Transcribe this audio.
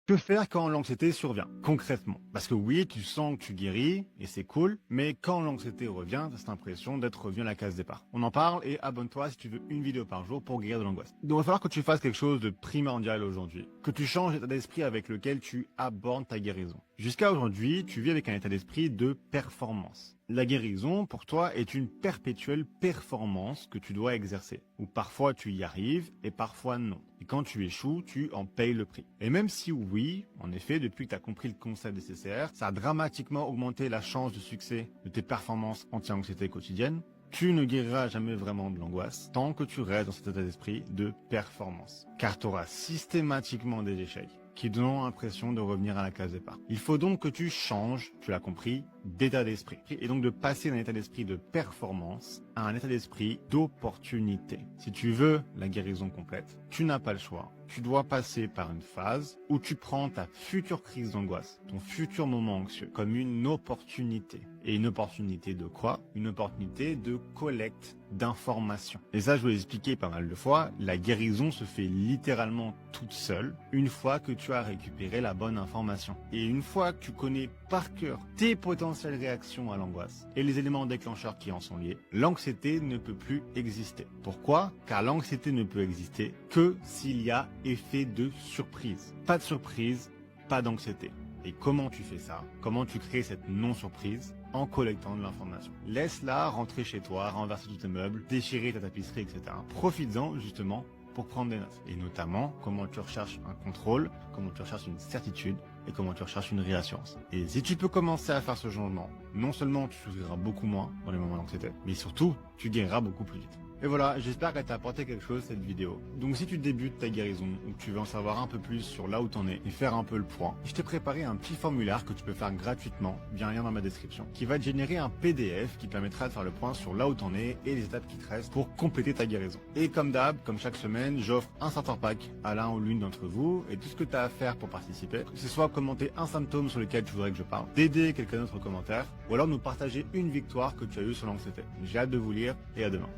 Que faire quand l'anxiété survient, concrètement? Parce que oui, tu sens que tu guéris, et c'est cool, mais quand l'anxiété revient, t'as cette impression d'être revenu à la case départ. On en parle et abonne-toi si tu veux une vidéo par jour pour guérir de l'angoisse. Donc il va falloir que tu fasses quelque chose de primordial aujourd'hui, que tu changes l'état d'esprit avec lequel tu abordes ta guérison. Jusqu'à aujourd'hui, tu vis avec un état d'esprit de performance. La guérison, pour toi, est une perpétuelle performance que tu dois exercer, où parfois tu y arrives et parfois non. Et quand tu échoues, tu en payes le prix. Et même si oui, en effet, depuis que tu as compris le concept des CCR, ça a dramatiquement augmenté la chance de succès de tes performances anti-anxiété quotidiennes, tu ne guériras jamais vraiment de l'angoisse tant que tu restes dans cet état d'esprit de performance. Car tu auras systématiquement des échecs qui donneront l'impression de revenir à la case départ. Il faut donc que tu changes, tu l'as compris, d'état d'esprit. Et donc de passer d'un état d'esprit de performance à un état d'esprit d'opportunité. Si tu veux la guérison complète, tu n'as pas le choix. Tu dois passer par une phase où tu prends ta future crise d'angoisse, ton futur moment anxieux, comme une opportunité. Et une opportunité de quoi? Une opportunité de collecte d'informations. Et ça, je vous l'ai expliqué pas mal de fois, la guérison se fait littéralement toute seule une fois que tu as récupéré la bonne information. Et une fois que tu connais par cœur tes potentielles réactions à l'angoisse et les éléments déclencheurs qui en sont liés, l'anxiété ne peut plus exister. Pourquoi? Car l'anxiété ne peut exister que s'il y a effet de surprise. Pas de surprise, pas d'anxiété. Et comment tu fais ça? Comment tu crées cette non-surprise? En collectant de l'information. Laisse-la rentrer chez toi, renverser tous tes meubles, déchirer ta tapisserie, etc. Profites-en justement pour prendre des notes. Et notamment, comment tu recherches un contrôle, comment tu recherches une certitude et comment tu recherches une réassurance. Et si tu peux commencer à faire ce changement, non seulement tu souffriras beaucoup moins dans les moments d'anxiété, mais surtout, tu guériras beaucoup plus vite. Et voilà, j'espère qu'elle t'a apporté quelque chose cette vidéo. Donc si tu débutes ta guérison ou que tu veux en savoir un peu plus sur là où t'en es et faire un peu le point, je t'ai préparé un petit formulaire que tu peux faire gratuitement via un lien dans ma description qui va te générer un PDF qui te permettra de faire le point sur là où t'en es et les étapes qui te restent pour compléter ta guérison. Et comme d'hab, comme chaque semaine, j'offre un starter pack à l'un ou l'une d'entre vous et tout ce que tu as à faire pour participer, que ce soit commenter un symptôme sur lequel tu voudrais que je parle, d'aider quelqu'un d'autre au commentaire ou alors nous partager une victoire que tu as eue sur l'anxiété. J'ai hâte de vous lire et à demain.